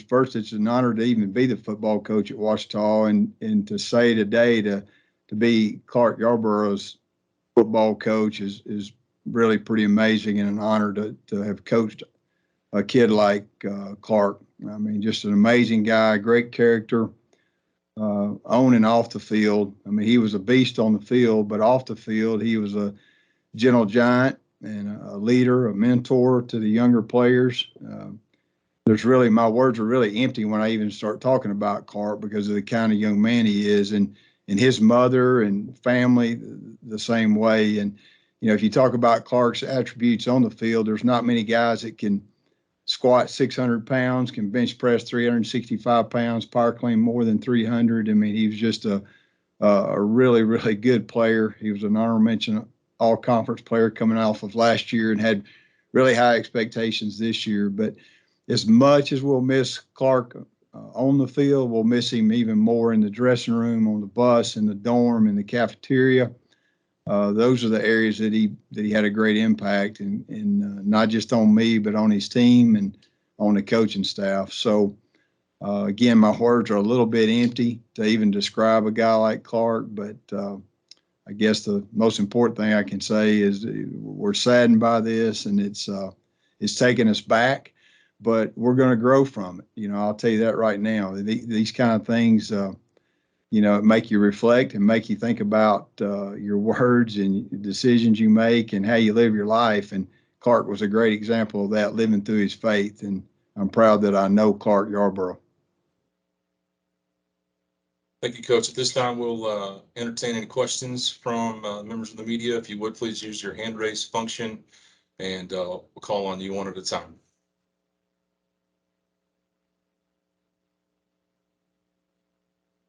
first, it's an honor to even be the football coach at Ouachita, and to say today to be Clark Yarbrough's football coach is really pretty amazing, and an honor to have coached a kid like Clark. I mean, just an amazing guy, great character, on and off the field. I mean, he was a beast on the field, but off the field, he was a gentle giant and a leader, a mentor to the younger players. My words are really empty when I even start talking about Clark because of the kind of young man he is, and his mother and family the same way. And, if you talk about Clark's attributes on the field, there's not many guys that can squat 600 pounds, can bench press 365 pounds, power clean more than 300. I mean, he was just a really, really good player. He was an honor mention all-conference player coming off of last year and had really high expectations this year. But as much as we'll miss Clark on the field, we'll miss him even more in the dressing room, on the bus, in the dorm, in the cafeteria. Those are the areas that he had a great impact, and not just on me, but on his team and on the coaching staff. So, again, my words are a little bit empty to even describe a guy like Clark, but I guess the most important thing I can say is we're saddened by this, and it's taking us back, but we're going to grow from it. I'll tell you that right now. These kind of things, make you reflect and make you think about your words and decisions you make and how you live your life. And Clark was a great example of that, living through his faith. And I'm proud that I know Clark Yarbrough. Thank you, Coach. At this time, we'll entertain any questions from members of the media. If you would, please use your hand raise function, and we'll call on you one at a time.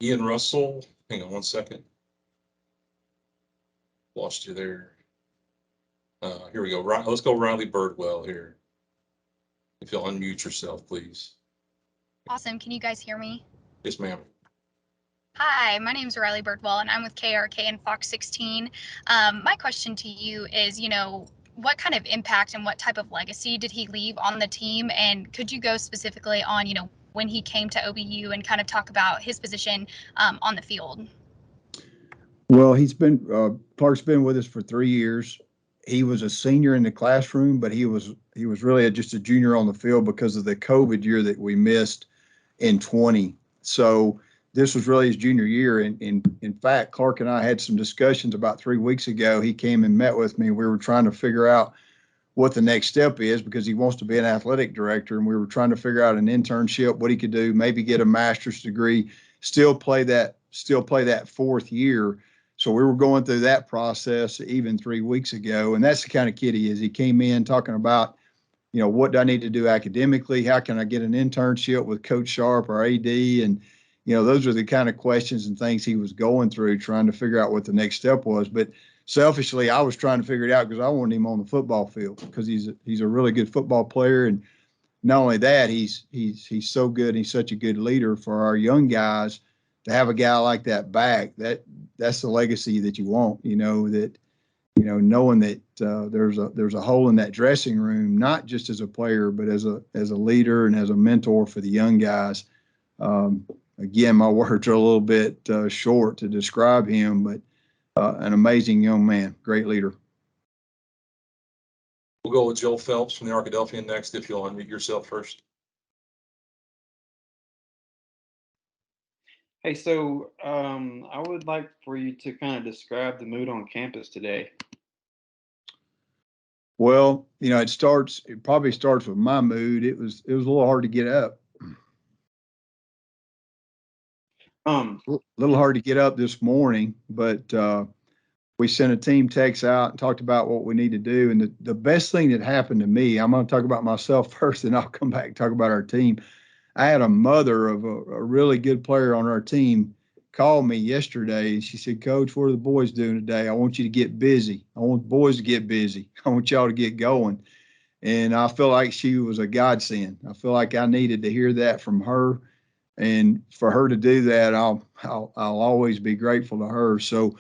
Ian Russell, hang on one second. Lost you there. Here we go. Let's go Riley Birdwell here. If you'll unmute yourself, please. Awesome. Can you guys hear me? Yes, ma'am. Hi, my name is Riley Birdwell, and I'm with KRK and Fox 16. My question to you is, what kind of impact and what type of legacy did he leave on the team? And could you go specifically on, when he came to OBU and kind of talk about his position on the field? Well, Clark's been with us for 3 years. He was a senior in the classroom, but he was really just a junior on the field because of the COVID year that we missed in 20. So this was really his junior year. And in fact, Clark and I had some discussions about 3 weeks ago. He came and met with me. We were trying to figure out what the next step is because he wants to be an athletic director. And we were trying to figure out an internship, what he could do, maybe get a master's degree, still play that 4th year. So we were going through that process even 3 weeks ago. And that's the kind of kid he is. He came in talking about, what do I need to do academically? How can I get an internship with Coach Sharp or AD? And, those are the kind of questions and things he was going through, trying to figure out what the next step was. But selfishly, I was trying to figure it out because I wanted him on the football field because he's a really good football player. And not only that, he's so good. He's such a good leader for our young guys. To have a guy like that back, that's the legacy that you want, knowing that there's a hole in that dressing room, not just as a player, but as a leader and as a mentor for the young guys. Again, my words are a little bit short to describe him, but an amazing young man, great leader. We'll go with Joel Phelps from the Arkadelphian next, if you'll unmute yourself first. Hey, so I would like for you to kind of describe the mood on campus today. Well, it probably starts with my mood. It was a little hard to get up. A little hard to get up this morning, but we sent a team text out and talked about what we need to do. And the best thing that happened to me, I'm going to talk about myself first, and I'll come back and talk about our team. I had a mother of a really good player on our team call me yesterday, and she said, "Coach, what are the boys doing today? I want you to get busy. I want the boys to get busy. I want y'all to get going." And I feel like she was a godsend. I feel like I needed to hear that from her. And for her to do that, I'll always be grateful to her. So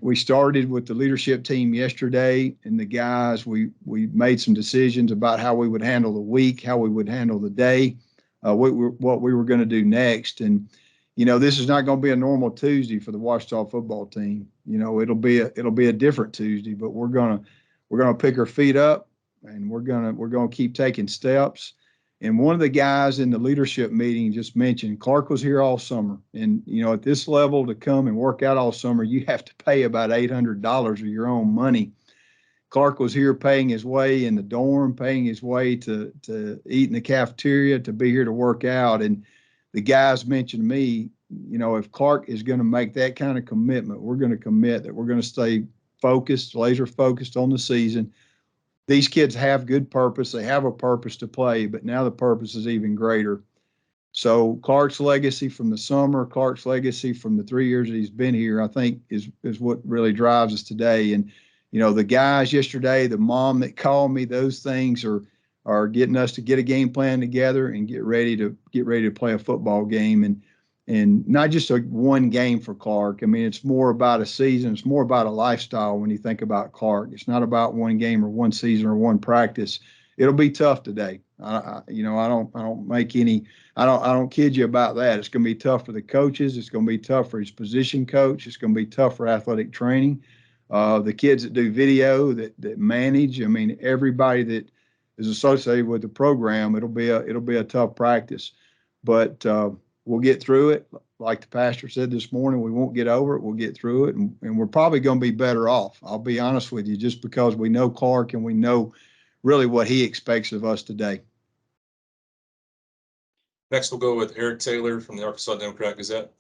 we started with the leadership team yesterday, and the guys, we made some decisions about how we would handle the week, how we would handle the day. what we were going to do next. And, this is not going to be a normal Tuesday for the Ouachita football team. It'll be a different Tuesday, but we're going to pick our feet up, and we're going to keep taking steps. And one of the guys in the leadership meeting just mentioned Clark was here all summer. And, at this level, to come and work out all summer, you have to pay about $800 of your own money. Clark was here paying his way in the dorm, paying his way to eat in the cafeteria, to be here to work out. And the guys mentioned to me, if Clark is going to make that kind of commitment, we're going to commit that we're going to stay focused, laser focused on the season. These kids have good purpose. They have a purpose to play, but now the purpose is even greater. So Clark's legacy from the summer, Clark's legacy from the 3 years that he's been here, I think is what really drives us today. And, the guys yesterday, the mom that called me, those things are getting us to get a game plan together and get ready to play a football game. And not just one game for Clark. I mean, it's more about a season. It's more about a lifestyle when you think about Clark. It's not about one game or one season or one practice. It'll be tough today. I don't kid you about that. It's going to be tough for the coaches. It's going to be tough for his position coach. It's going to be tough for athletic training. The kids that do video, that manage. I mean, everybody that is associated with the program. It'll be a tough practice, but we'll get through it. Like the pastor said this morning, we won't get over it. We'll get through it, and we're probably going to be better off. I'll be honest with you, just because we know Clark and we know really what he expects of us today. Next, we'll go with Eric Taylor from the Arkansas Democrat-Gazette.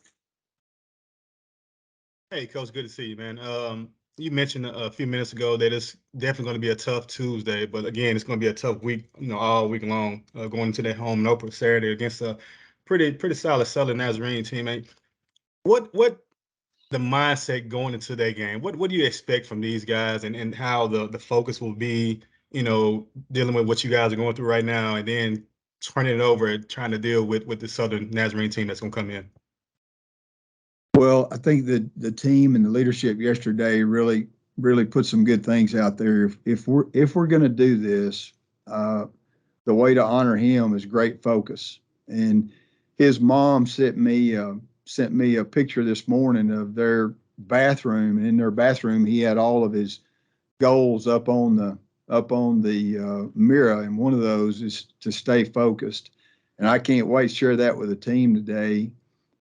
Hey, Coach, good to see you, man. You mentioned a few minutes ago that it's definitely going to be a tough Tuesday, but again, it's going to be a tough week, all week long, going into that home and opener Saturday against a pretty solid Southern Nazarene teammate. What the mindset going into that game? What do you expect from these guys, and how the focus will be, dealing with what you guys are going through right now, and then turning it over and trying to deal with the Southern Nazarene team that's going to come in? Well, I think that the team and the leadership yesterday really put some good things out there. If we're going to do this, the way to honor him is great focus. And his mom sent me a picture this morning of their bathroom, and in their bathroom he had all of his goals up on the mirror, and one of those is to stay focused. And I can't wait to share that with the team today,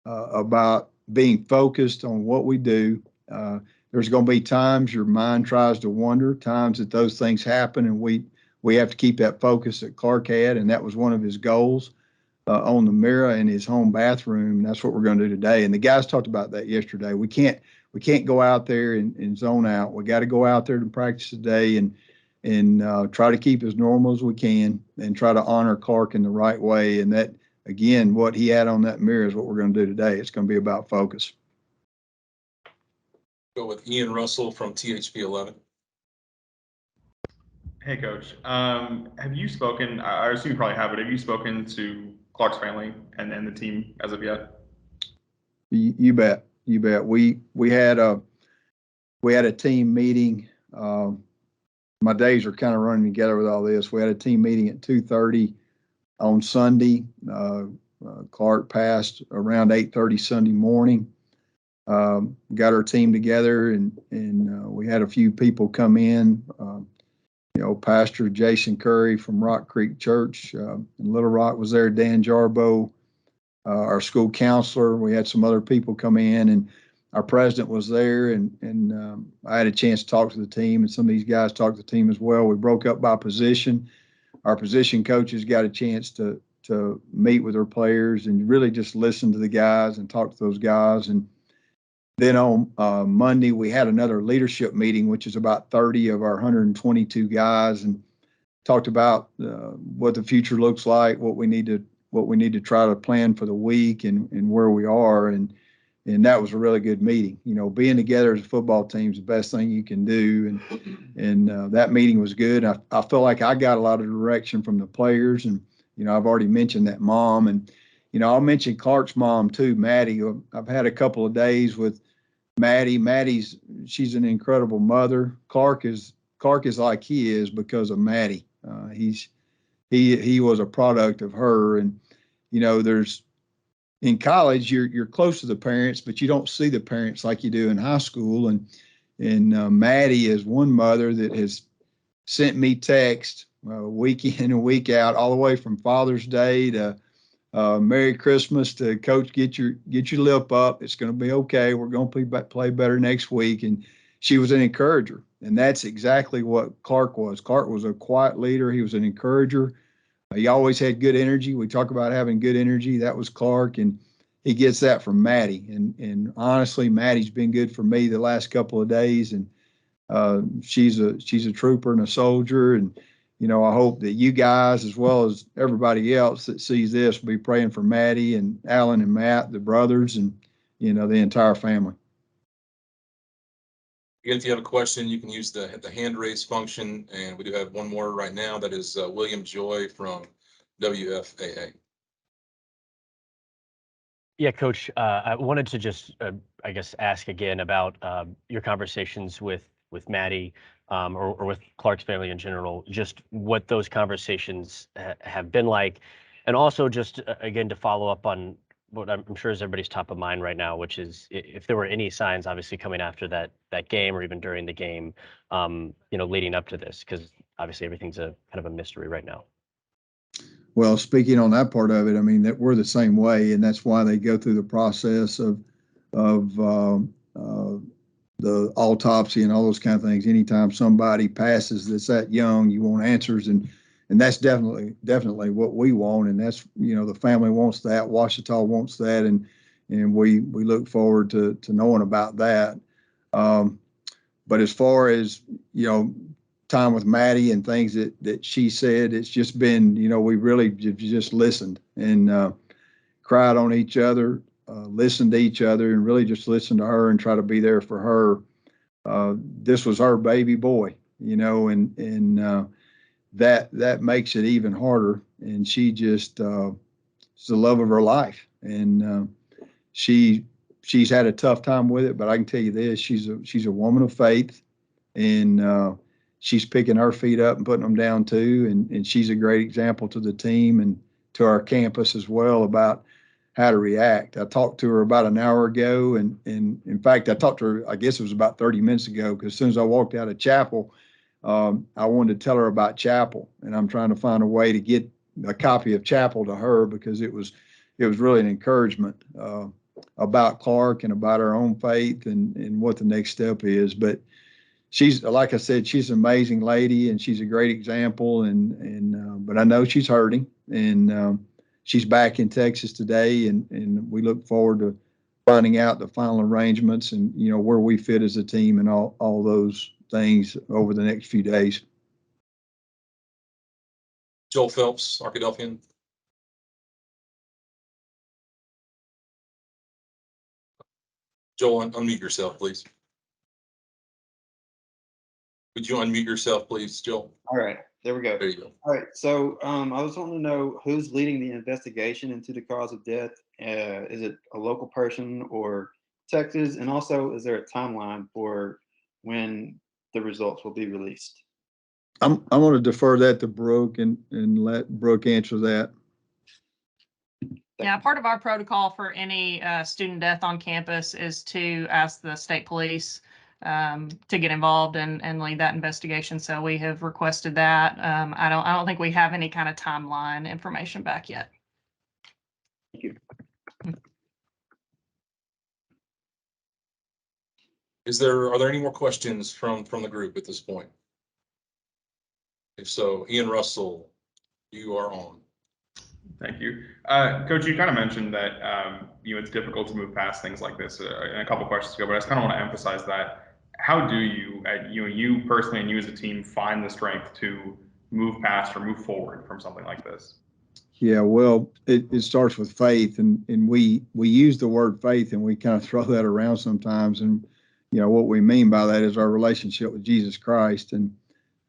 about being focused on what we do. There's going to be times your mind tries to wander, times that those things happen, and we have to keep that focus that Clark had, and that was one of his goals on the mirror in his home bathroom. That's what we're going to do today. And the guys talked about that yesterday. We can't go out there and zone out. We got to go out there to practice today and try to keep as normal as we can and try to honor Clark in the right way. And that, again, what he had on that mirror is what we're going to do today. It's going to be about focus. Go with Ian Russell from THP 11. Hey, Coach. Have you spoken? I assume you probably have, but have you spoken to Clark's family and the team as of yet? You bet. We had a team meeting. My days are kind of running together with all this. We had a team meeting at 2:30 on Sunday. Clark passed around 8:30 Sunday morning. Got our team together, and we had a few people come in. Pastor Jason Curry from Rock Creek Church in Little Rock was there. Dan Yarborough, our school counselor. We had some other people come in, and our president was there, and I had a chance to talk to the team, and some of these guys talked to the team as well. We broke up by position. Our position coaches got a chance to meet with their players and really just listen to the guys and talk to those guys. And then on Monday, we had another leadership meeting, which is about 30 of our 122 guys, and talked about what the future looks like, what we need to try to plan for the week, and where we are. And that was a really good meeting. Being together as a football team is the best thing you can do. And that meeting was good. I feel like I got a lot of direction from the players. And, I've already mentioned that mom. And, I'll mention Clark's mom too, Maddie. I've had a couple of days with Maddie. She's an incredible mother. Clark is like he is because of Maddie. He was a product of her. And there's in college, you're close to the parents, but you don't see the parents like you do in high school. And Maddie is one mother that has sent me text week in and week out, all the way from Father's Day to Merry Christmas to Coach, get your lip up. It's going to be okay. We're going to play better next week. And she was an encourager, and that's exactly what Clark was. Clark was a quiet leader. He was an encourager. He always had good energy. We talk about having good energy. That was Clark, and he gets that from Maddie. And honestly, Maddie's been good for me the last couple of days, and she's a trooper and a soldier. And I hope that you guys, as well as everybody else that sees this, will be praying for Maddie and Alan and Matt, the brothers, and the entire family. Again, if you have a question, you can use the hand raise function, and we do have one more right now. That is William Joy from WFAA. Yeah, Coach, I wanted to just, I guess, ask again about your conversations with Maddie or with Clark's family in general, just what those conversations have been like. And also just, again, to follow up on what I'm sure is everybody's top of mind right now, which is if there were any signs, obviously, coming after that game or even during the game, leading up to this, because obviously everything's a kind of a mystery right now. Well, speaking on that part of it, I mean, that we're the same way, and that's why they go through the process of the autopsy and all those kind of things. Anytime somebody passes that's that young, you want answers, and that's definitely what we want, and that's the family wants that, Ouachita wants that, and we look forward to knowing about that. But as far as time with Maddie and things that she said, it's just been, we really just listened and cried on each other, listened to each other, and really just listened to her and try to be there for her. This was her baby boy, and that makes it even harder. And she just, it's the love of her life. And she's had a tough time with it, but I can tell you this, she's a woman of faith, and she's picking her feet up and putting them down too. And she's a great example to the team and to our campus as well about how to react. I talked to her about an hour ago, and in fact, I talked to her, I guess it was about 30 minutes ago, because as soon as I walked out of chapel, I wanted to tell her about chapel, and I'm trying to find a way to get a copy of chapel to her, because it was really an encouragement about Clark and about our own faith and what the next step is. But she's, like I said, she's an amazing lady, and she's a great example. But I know she's hurting, and she's back in Texas today, and we look forward to finding out the final arrangements and where we fit as a team and all those things over the next few days. Joel Phelps, Arkadelphian. Joel, unmute yourself, please. Would you unmute yourself, please, Joel? All right, there we go. There you go. All right, so I was wanting to know who's leading the investigation into the cause of death. Is it a local person or Texas? And also, is there a timeline for when the results will be released? I'm going to defer that to Brooke and let Brooke answer that. Yeah, part of our protocol for any student death on campus is to ask the state police to get involved and lead that investigation. So we have requested that. I don't think we have any kind of timeline information back yet. Thank you. Are there any more questions from the group at this point? If so, Ian Russell, you are on. Thank you. Coach, you kind of mentioned that, it's difficult to move past things like this in a couple of questions ago, but I just kind of want to emphasize that. How do you, you personally and you as a team, find the strength to move past or move forward from something like this? Yeah, well, it starts with faith, and we use the word faith, and we kind of throw that around sometimes. And, what we mean by that is our relationship with Jesus Christ. And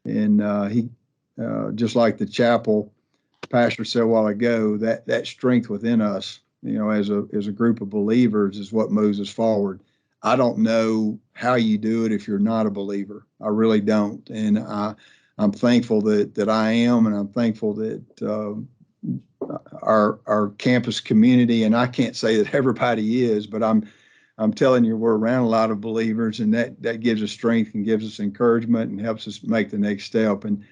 he, just like the chapel pastor said a while ago, that strength within us, as a group of believers, is what moves us forward. I don't know how you do it if you're not a believer. I really don't. And I'm thankful that I am, and I'm thankful that our campus community, and I can't say that everybody is, but I'm telling you, we're around a lot of believers, and that gives us strength and gives us encouragement and helps us make the next step. And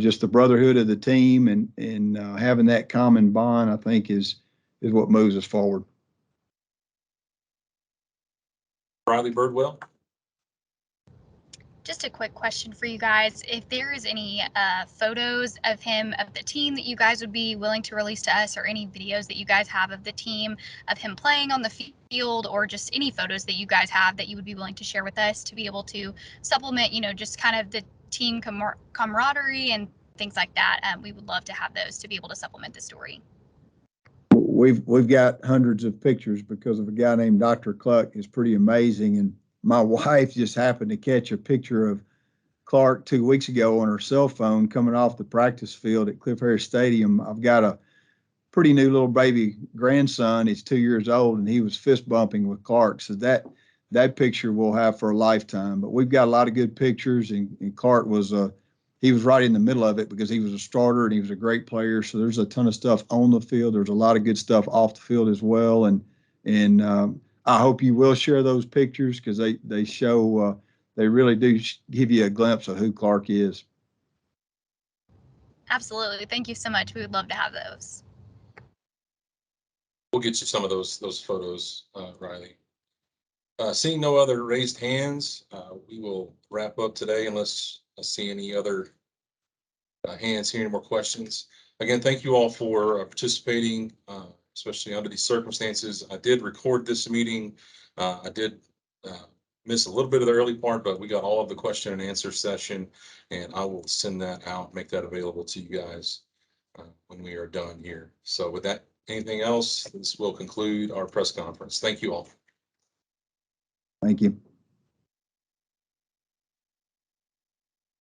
just the brotherhood of the team and having that common bond, I think is what moves us forward. Riley Birdwell. Just a quick question for you guys. If there is any photos of the team that you guys would be willing to release to us, or any videos that you guys have of the team, of him playing on the field, or just any photos that you guys have that you would be willing to share with us to be able to supplement, just kind of the team camaraderie and things like that, we would love to have those to be able to supplement the story. We've got hundreds of pictures because of a guy named Dr. Cluck. Is pretty amazing. And my wife just happened to catch a picture of Clark 2 weeks ago on her cell phone coming off the practice field at Cliff Harris Stadium. I've got a pretty new little baby grandson. He's 2 years old, and he was fist bumping with Clark. So that picture we'll have for a lifetime. But we've got a lot of good pictures, and Clark was he was right in the middle of it because he was a starter and he was a great player. So there's a ton of stuff on the field. There's a lot of good stuff off the field as well. And I hope you will share those pictures because they show they really do give you a glimpse of who Clark is. Absolutely. Thank you so much. We would love to have those. We'll get you some of those photos, Riley. Seeing no other raised hands, we will wrap up today unless I see any other hands here, any more questions. Again, thank you all for participating, especially under these circumstances. I did record this meeting. I did miss a little bit of the early part, but we got all of the question and answer session, and I will send that out, make that available to you guys when we are done here. So with that, anything else, this will conclude our press conference. Thank you all. Thank you.